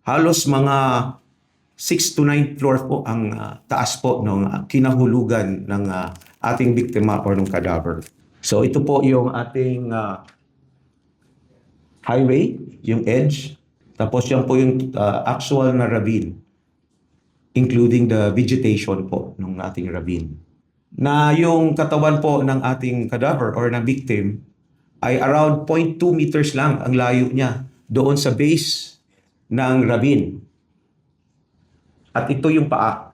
halos mga 6 to 9 floor po ang taas po ng kinahulugan ng ating biktima or ng cadaver. So ito po yung ating highway, yung edge. Tapos yan po yung actual na ravine, including the vegetation po ng ating ravine. Na yung katawan po ng ating cadaver or ng victim ay around 0.2 meters lang ang layo niya doon sa base ng ravine. At ito yung paa.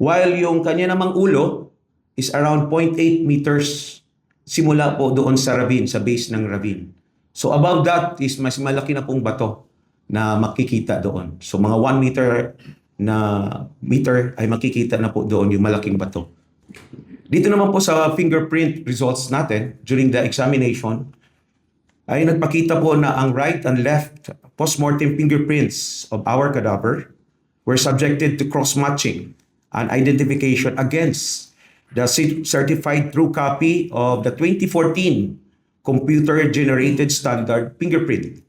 While yung kanya namang ulo is around 0.8 meters simula po doon sa ravine, sa base ng ravine. So above that is mas malaki na pong bato na makikita doon. So mga 1 meter ay makikita na po doon yung malaking bato. Dito naman po sa fingerprint results natin during the examination ay nagpakita po na ang right and left postmortem fingerprints of our cadaver were subjected to cross-matching and identification against the certified true copy of the 2014 computer-generated standard fingerprint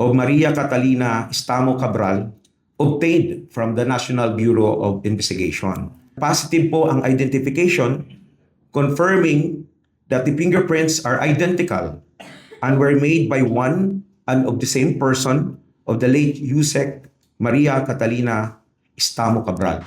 of Maria Catalina Estamo Cabral obtained from the National Bureau of Investigation. Positive po ang identification confirming that the fingerprints are identical and were made by one and of the same person of the late Yusek Maria Catalina Estamo Cabral.